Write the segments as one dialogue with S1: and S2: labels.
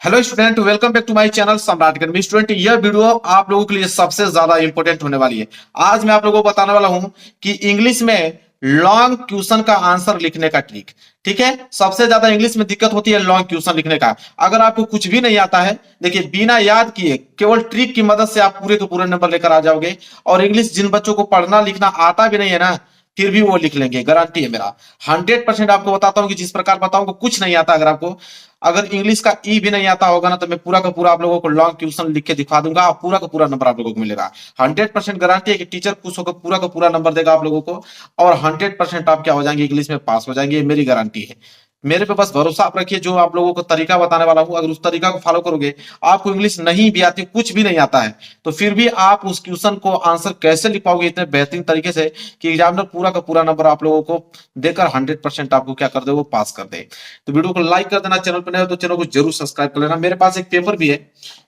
S1: Hello student, welcome back to my channel Samrat academy. Student, यह video आप लोगों के लिए सबसे ज्यादा इंपॉर्टेंट होने वाली है। आज मैं आप लोगों को बताने वाला हूं कि इंग्लिश में लॉन्ग क्वेश्चन का आंसर लिखने का ट्रिक। ठीक है, सबसे ज्यादा इंग्लिश में दिक्कत होती है लॉन्ग क्वेश्चन लिखने का। अगर आपको कुछ भी नहीं आता है, देखिए बिना याद किए केवल ट्रिक की मदद से आप पूरे के पूरे नंबर लेकर आ जाओगे। और इंग्लिश जिन बच्चों को पढ़ना लिखना आता भी नहीं है ना, फिर भी वो लिख लेंगे, गारंटी है मेरा। 100% आपको बताता हूं कि जिस प्रकार बताऊंगा कुछ नहीं आता। अगर इंग्लिश का ई भी नहीं आता होगा ना, तो मैं पूरा का पूरा आप लोगों को लॉन्ग क्वेश्चन लिख के दिखा दूंगा, पूरा का पूरा नंबर आप लोगों को मिलेगा। 100% गारंटी है कि टीचर खुश होकर पूरा का पूरा नंबर देगा आप लोगों को। और 100% आप क्या हो जाएंगे, इंग्लिश में पास हो जाएंगे, ये मेरी गारंटी है। मेरे पे बस भरोसा आप रखिए। जो आप लोगों को तरीका बताने वाला हूं, अगर उस तरीका को फॉलो करोगे, आपको इंग्लिश नहीं भी आती, कुछ भी नहीं आता है, तो फिर भी आप उस क्वेश्चन को आंसर कैसे लिख पाओगे इतने बेहतरीन तरीके से कि एग्जामिनर पूरा का पूरा नंबर आप लोगों को देकर 100% आपको क्या कर दे, वो पास कर दे। तो वीडियो को लाइक कर देना, चैनल पर नए हो तो चैनल को जरूर सब्सक्राइब कर लेना। मेरे पास एक पेपर भी है,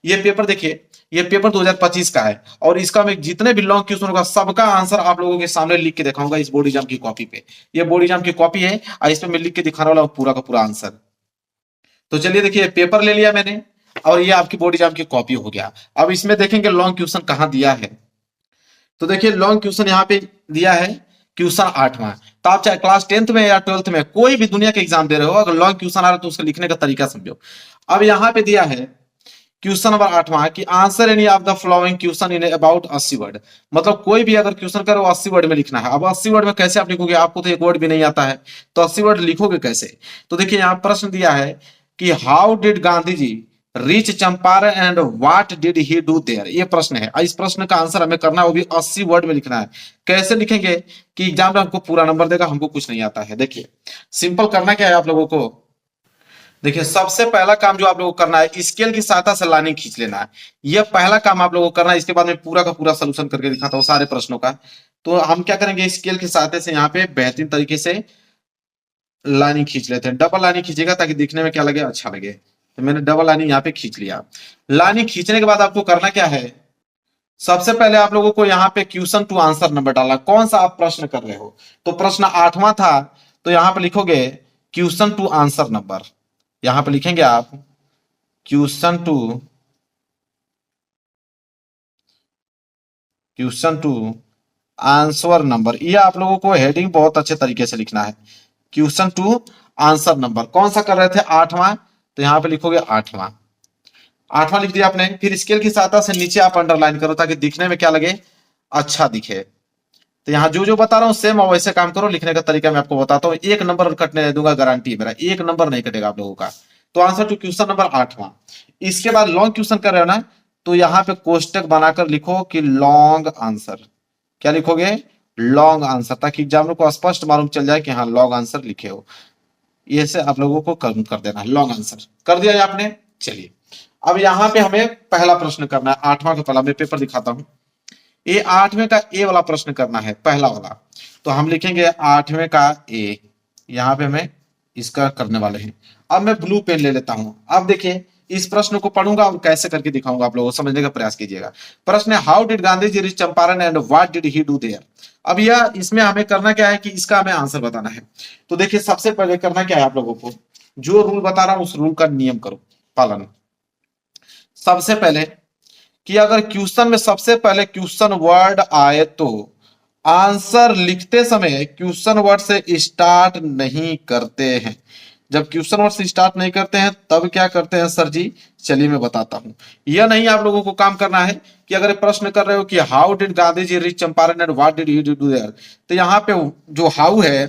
S1: ये पेपर देखिए, ये पेपर 2025 का है। और इसका मैं जितने भी लॉन्ग क्वेश्चन होगा सबका आंसर आप लोगों के सामने लिख के दिखाऊंगा इस बोर्ड एग्जाम की कॉपी पे। ये बोर्ड एग्जाम की कॉपी है और इस पे मैं लिख के दिखाने वाला हूं पूरा का पूरा आंसर। तो चलिए देखिए, पेपर ले लिया मैंने और ये आपकी बोर्ड एग्जाम की कॉपी हो गया। अब इसमें देखेंगे लॉन्ग क्वेश्चन कहां दिया है। तो देखिए लॉन्ग क्वेश्चन यहाँ पे दिया है, क्वेश्चन 8वां। तो आप चाहे क्लास 10th में या 12th में कोई भी दुनिया के एग्जाम दे रहे हो, अगर लॉन्ग क्वेश्चन आ रहा है तो उसका लिखने का तरीका समझो। अब यहाँ पे दिया है क्वेश्चन नंबर 8वां कि answer any of the following question in about 80 word. मतलब कोई भी अगर क्वेश्चन करो 80 वर्ड में लिखना है। अब 80 वर्ड में कैसे आप लिखोगे, आपको तो एक वर्ड भी नहीं आता है, तो 80 वर्ड लिखोगे कैसे। तो देखिए यहाँ प्रश्न दिया है कि how did Gandhi ji reach Champaran and what did he do there. ये प्रश्न है, इस प्रश्न का आंसर हमें करना है, वो भी 80 वर्ड में लिखना है। कैसे लिखेंगे कि एग्जाम में हमको पूरा नंबर देगा, हमको कुछ नहीं आता है। देखिए सिंपल करना क्या है आप लोगों को। देखिए सबसे पहला काम जो आप लोगों को करना है, स्केल की सहायता से लाइनिंग खींच लेना है। यह पहला काम आप लोगों को करना है। इसके बाद में पूरा का पूरा सोल्यूशन करके दिखाता हूँ सारे प्रश्नों का। तो हम क्या करेंगे, स्केल की सहायता से यहाँ पे बेहतरीन तरीके से लाइनिंग खींच लेते हैं। डबल लाइनिंग खींचेगा ताकि दिखने में क्या लगे, अच्छा लगे। तो मैंने डबल लाइनिंग यहाँ पे खींच लिया। लाइनिंग खींचने के बाद आपको करना क्या है, सबसे पहले आप लोगों को यहाँ पे क्वेश्चन टू आंसर नंबर डालना, कौन सा आप प्रश्न कर रहे हो। तो प्रश्न 8वां था, तो यहाँ पे लिखोगे क्वेश्चन टू आंसर नंबर। यहां पे लिखेंगे आप क्वेश्चन टू आंसर नंबर। ये आप लोगों को हेडिंग बहुत अच्छे तरीके से लिखना है। क्वेश्चन टू आंसर नंबर कौन सा कर रहे थे, 8वां। तो यहां पे लिखोगे 8वां। 8वां लिख दिया आपने। फिर स्केल की सहायता से नीचे आप अंडरलाइन करो ताकि दिखने में क्या लगे, अच्छा दिखे। तो यहाँ जो जो बता रहा हूँ सेम वैसे काम करो। लिखने का तरीका मैं आपको बताता हूँ, एक नंबर कटने दूंगा, गारंटी है मेरा, एक नंबर नहीं कटेगा आप लोगों का। तो आंसर टू क्वेश्चन नंबर 8वां। इसके बाद लॉन्ग क्वेश्चन कर रहे हो ना, तो यहाँ पे कोष्टक बनाकर लिखो कि लॉन्ग आंसर। क्या लिखोगे, लॉन्ग आंसर, ताकि एग्जामिनर को स्पष्ट मालूम चल जाए कि हाँ लॉन्ग आंसर लिखे हो। ये से आप लोगों को कर देना है। लॉन्ग आंसर कर दिया आपने। चलिए अब यहाँ पे हमें पहला प्रश्न करना है, 8वां का पहला मैं पेपर दिखाता हूं। ये 8वें का ए वाला प्रश्न करना है, पहला वाला। तो हम लिखेंगे 8वें का ए, यहां पे हमें इसका करने वाले हैं। अब मैं ब्लू पेन ले लेता हूं। अब देखिए इस प्रश्न को पढ़ूंगा और कैसे करके दिखाऊंगा, आप लोगों को समझने का प्रयास कीजिएगा। प्रश्न है how did Gandhi ji reach Champaran and what did he do there. अब यह इसमें हमें करना क्या है कि इसका हमें आंसर बताना है। तो देखिए सबसे पहले करना क्या है, आप लोगों को जो रूल बता रहा हूं उस रूल का नियम करो पालन। सबसे पहले कि अगर क्वेश्चन में सबसे पहले क्वेश्चन वर्ड आए तो आंसर लिखते समय क्वेश्चन वर्ड से स्टार्ट नहीं करते हैं। जब क्वेश्चन वर्ड से स्टार्ट नहीं करते हैं तब क्या करते हैं सर जी, चलिए मैं बताता हूं। यह नहीं आप लोगों को काम करना है कि अगर प्रश्न कर रहे हो कि how did Gandhi ji reach Champaran and what did he do there, तो यहाँ पे जो हाउ है,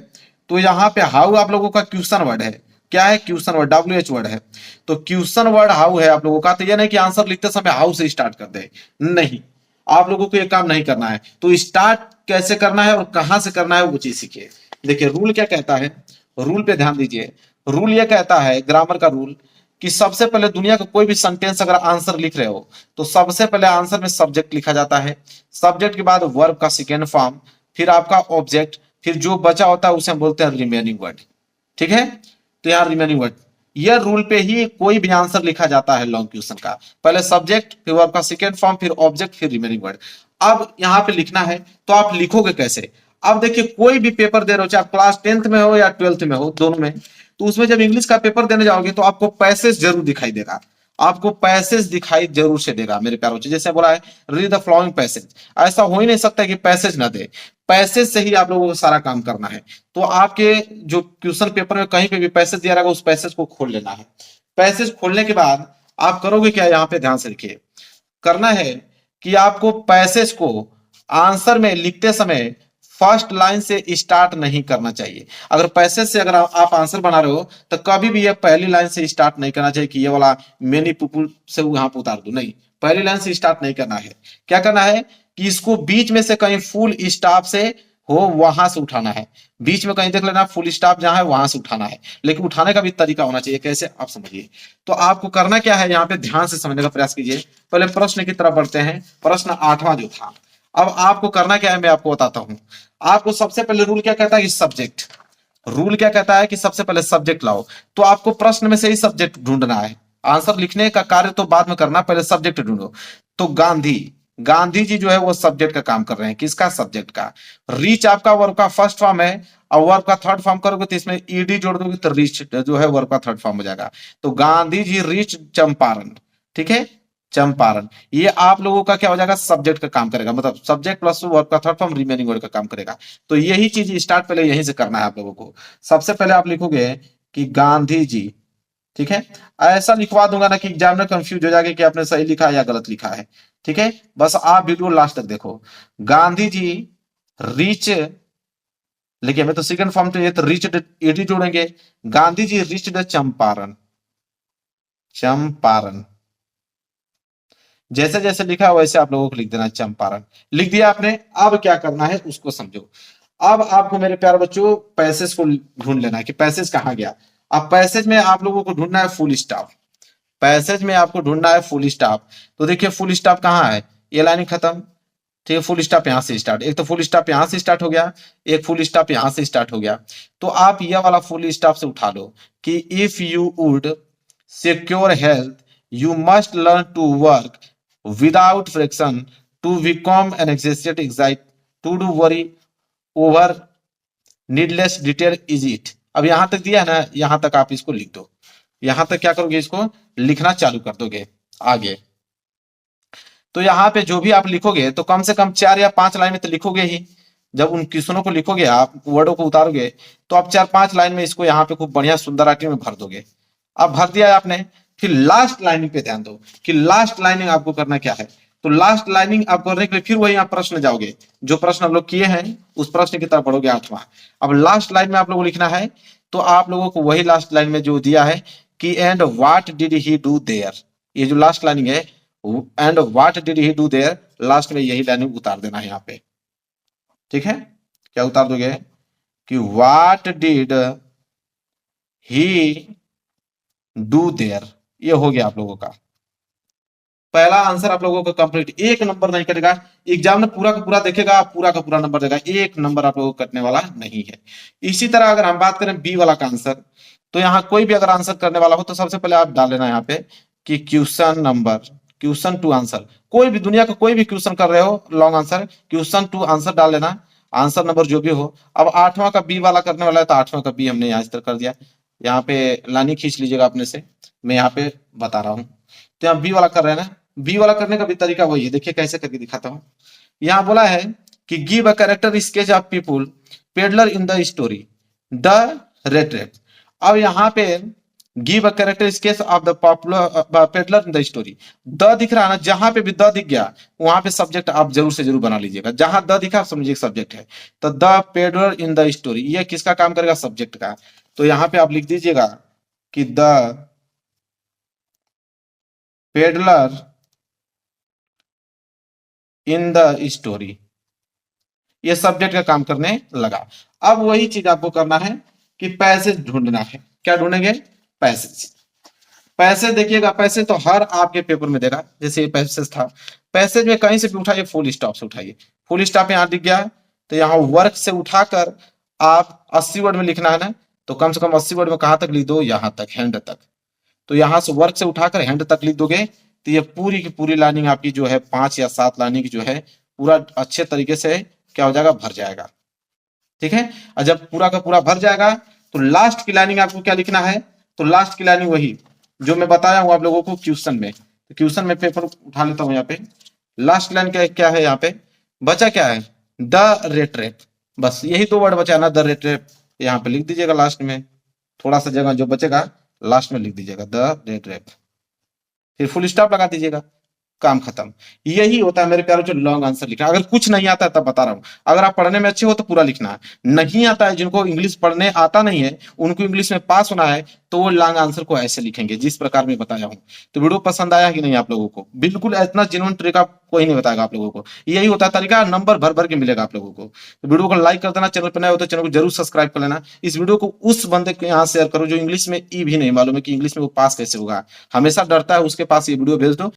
S1: तो यहाँ पे हाउ आप लोगों का क्वेश्चन वर्ड है। क्या है, क्वेश्चन वर्ड, WH वर्ड है। तो क्वेश्चन वर्ड हाउ है आप लोगों का। तो यह नहीं कि आंसर लिखते समय हाउ से स्टार्ट कर दे, नहीं, आप लोगों को यह काम नहीं करना है। तो स्टार्ट कैसे करना है और कहां से करना है वो चीज सीखिए। देखिए रूल क्या कहता है, रूल पे ध्यान दीजिए। रूल यह कहता है, ग्रामर का रूल, कि सबसे पहले दुनिया का कोई भी सेंटेंस अगर आंसर लिख रहे हो तो सबसे पहले आंसर में सब्जेक्ट लिखा जाता है। सब्जेक्ट के बाद वर्ब का सेकेंड फॉर्म, फिर आपका ऑब्जेक्ट, फिर जो बचा होता है उसे हम बोलते हैं रिमेनिंग वर्ड। ठीक है, तो यहाँ रिमेनिंग वर्ड, यह रूल पे ही कोई भी आंसर लिखा जाता है लॉन्ग क्वेश्चन का। पहले सब्जेक्ट, फिर वर्ब का सेकेंड फॉर्म, फिर ऑब्जेक्ट, फिर रिमेनिंग वर्ड। अब यहाँ पे लिखना है तो आप लिखोगे कैसे। अब देखिए कोई भी पेपर दे रहे हो, चाहे क्लास 10th में हो या 12th में हो, दोनों में, तो उसमें जब इंग्लिश का पेपर देने जाओगे तो आपको पैसेज जरूर दिखाई देगा। आपको पैसेज दिखाई जरूर से देगा मेरे प्यारे बच्चों। जैसे बोला है रीड द फॉलोइंग पैसेज, ऐसा हो ही नहीं सकता कि पैसेज ना दे, पैसेज से ही आप लोगों को सारा काम करना है। तो आपके जो क्वेश्चन पेपर में कहीं पे भी पैसेज दिया रहेगा उस पैसेज को खोल लेना है। पैसेज खोलने के बाद आप करोगे क्या, यहाँ पे ध्यान से देखिए, करना है कि आपको पैसेज को आंसर में लिखते समय फर्स्ट लाइन से स्टार्ट नहीं करना चाहिए। अगर पैसेज से अगर आप आंसर बना रहे हो तो कभी भी ये पहली लाइन से स्टार्ट नहीं करना चाहिए कि ये वाला मेनी पीपुल से यहाँ पे उतार दो, नहीं, पहली लाइन से स्टार्ट नहीं करना है। क्या करना है कि इसको बीच में से कहीं फुल स्टॉप से हो वहां से उठाना है, बीच में कहीं देख लेना फुल स्टॉप जहां है वहां से उठाना है, लेकिन उठाने का भी तरीका होना चाहिए, कैसे आप समझिए। तो आपको करना क्या है, यहाँ पे ध्यान से समझने का प्रयास कीजिए। पहले प्रश्न की तरफ बढ़ते हैं, प्रश्न 8वां जो था। अब आपको करना क्या है मैं आपको बताता हूं। आपको सबसे पहले रूल क्या कहता है कि सब्जेक्ट, रूल क्या कहता है कि सबसे पहले सब्जेक्ट लाओ। तो आपको प्रश्न में से ही सब्जेक्ट ढूंढना है, आंसर लिखने का कार्य तो बाद में करना, पहले सब्जेक्ट ढूंढो। तो गांधी, गांधी जी जो है वो सब्जेक्ट का काम कर रहे हैं, किसका, सब्जेक्ट का। रीच आपका वर्ब का फर्स्ट फॉर्म है, और वर्ब का थर्ड फॉर्म करोगे तो इसमें ईडी जोड़ दोगे तो रीच जो है वर्ब का थर्ड फॉर्म हो जाएगा। तो गांधी जी रीच चंपारण, ठीक है, चंपारण, ये आप लोगों का क्या हो जाएगा, सब्जेक्ट का काम करेगा, मतलब सब्जेक्ट प्लस वर्ब का थर्ड फॉर्म रिमेनिंग वर्ड का काम करेगा। तो यही चीज स्टार्ट पहले यहीं से करना है आप लोगों को। सबसे पहले आप लिखोगे कि गांधी जी, ठीक है, ऐसा लिखवा दूंगा ना कि एग्जामिनर कंफ्यूज हो जाएगा कि आपने सही लिखा है या गलत लिखा है, ठीक है। बस आप वीडियो लास्ट तक देखो। गांधी जी रीच, लिखिए मैं तो सेकंड फॉर्म तो ये तो रीच एडी जोड़ेंगे, गांधी जी रीच्ड चंपारण, चंपारण, जैसे जैसे लिखा है वैसे आप लोगों को लिख देना, चंपारण लिख दिया आपने। अब क्या करना है उसको समझो। अब आपको मेरे प्यारे बच्चों पैसेज को ढूंढ लेना है कि पैसेज कहाँ गया। अब पैसेज में आप लोगों को ढूंढना है फुल स्टॉप, पैसेज में आपको ढूंढना है फुल स्टॉप। तो देखिए फुल स्टॉप कहाँ है, ये लाइन खत्म, ठीक है, फुल स्टॉप यहां से स्टार्ट, एक तो फुल स्टॉप यहां से स्टार्ट हो गया, एक फुल स्टॉप यहां से स्टार्ट हो गया। तो आप यह वाला फुल स्टॉप से उठा लो कि if you would secure health you must learn to work without friction to become an existed excite to do worry over needless detail is it. अब यहां तक दिया है ना, यहां तक आप इसको लिख दो, यहां तक क्या करोगे, इसको लिखना चालू कर दोगे आगे। तो यहाँ पे जो भी आप लिखोगे तो कम से कम 4 या 5 लाइन में तो लिखोगे ही। जब उन क्वेश्चनों को लिखोगे आप वर्डों को उतारोगे तो आप 4-5 लाइन में इसको यहाँ पे खूब बढ़िया सुंदर आकृति में भर दोगे। अब भर दिया है आपने, फिर लास्ट लाइनिंग पे ध्यान दो कि लास्ट लाइनिंग आपको करना क्या है। तो लास्ट लाइनिंग आप करने के लिए फिर वही आप प्रश्न जाओगे, जो प्रश्न हम लोग किए हैं उस प्रश्न की तरफ बढ़ोगे 8वां। अब लास्ट लाइन में आप लोगों को लिखना है, तो आप लोगों को वही लास्ट लाइन में जो दिया है कि and what did he do there, ये जो लास्ट लाइनिंग है and what did he do there, last में यही लाइनिंग उतार देना है यहाँ पे, ठीक है। क्या उतार दोगे कि what did he do there, ये हो गया आप लोगों का पहला आंसर आप लोगों को कंप्लीट। एक नंबर नहीं करेगा एग्जाम में, पूरा का पूरा देखेगा, पूरा का पूरा नंबर देगा, एक नंबर आप लोगों को कटने वाला नहीं है। इसी तरह अगर हम बात करें बी वाला का आंसर, तो यहाँ कोई भी अगर आंसर करने वाला हो तो सबसे पहले आप डाल लेना यहाँ पे कि question number, question two answer, कोई भी दुनिया का कोई भी क्वेश्चन कर रहे हो long answer, question two answer डाल लेना, आंसर नंबर जो भी हो। अब 8वां का बी वाला करने वाला है तो 8वां का बी हमने यहाँ इस तरह कर दिया, यहाँ पे लानी खींच लीजिएगा अपने से, मैं यहाँ पे बता रहा हूँ। तो यहाँ बी वाला कर रहे हैं ना, बी वाला करने का भी तरीका वही है, देखिए कैसे करके दिखाता हूँ। यहाँ बोला है कि give a character sketch of people peddler in the story the red red. अब यहाँ पे give a character sketch of the popular peddler in the story, the दिख रहा है ना, जहां पे भी द दिख गया वहां पे सब्जेक्ट आप जरूर से जरूर बना लीजिएगा, जहां द दिखा समझिए सब्जेक्ट है। तो the peddler in the story ये किसका काम करेगा, सब्जेक्ट का। तो यहाँ पे आप लिख दीजिएगा कि the peddler in the story, ये सब्जेक्ट का काम करने लगा। अब वही चीज आपको करना है कि पैसेज ढूंढना है। क्या ढूंढेंगे, पैसेज। पैसेज देखिएगा, पैसेज तो हर आपके पेपर में देगा, जैसे ये पैसेज था, पैसेज में कहीं से भी उठाइए, फुल स्टॉप से उठाइए, फुल स्टॉप यहाँ दिख गया तो यहाँ वर्क से उठाकर आप 80 वर्ड में लिखना है ना, तो कम से कम 80 वर्ड में कहां तक लिख दो, यहां तक, हैंड तक। तो यहां से वर्क से उठाकर हैंड तक लिख दोगे तो ये पूरी की पूरी लाइनिंग आपकी जो है 5 या 7 लाइनिंग जो है पूरा अच्छे तरीके से क्या हो जाएगा, भर जाएगा, ठीक है। और जब पूरा का पूरा भर जाएगा तो लास्ट की लाइनिंग आपको क्या लिखना है, तो लास्ट की लाइनिंग वही जो मैं बताया हूँ आप लोगों को क्वेश्चन में। तो क्वेश्चन में पेपर उठा लेता हूँ यहाँ पे। लास्ट लाइन क्या है यहाँ पे, बचा क्या है, द रेट रेप। बस यही 2 वर्ड बचा है ना, द रेट रेप। यहाँ पे लिख दीजिएगा लास्ट में, थोड़ा सा जगह जो बचेगा लास्ट में लिख दीजिएगा द रेट रेप, फिर फुल स्टॉप लगा दीजिएगा, काम खत्म। यही होता है मेरे प्यारों जो लॉन्ग आंसर लिखना। अगर कुछ नहीं आता है तब बता रहा हूं, अगर आप पढ़ने में अच्छे हो तो पूरा लिखना है, नहीं आता है, जिनको इंग्लिश पढ़ने आता नहीं है, उनको इंग्लिश में पास होना है, तो वो लॉन्ग आंसर को ऐसे लिखेंगे जिस प्रकार मैं बताया हूं। तो वीडियो पसंद आया कि नहीं आप लोगों को, बिल्कुल इतना जेन्युइन तरीका कोई नहीं बताएगा आप लोगों को, यही होता है तरीका, नंबर भर भर के मिलेगा आप लोगों को। तो वीडियो को लाइक कर देना, चैनल पर नए हो तो चैनल को जरूर सब्सक्राइब कर लेना। इस वीडियो को उस बंदे के यहाँ शेयर करो जो इंग्लिश में ई भी नहीं मालूम है कि इंग्लिश में वो पास कैसे होगा, हमेशा डरता है, उसके पास ये वीडियो भेज दो।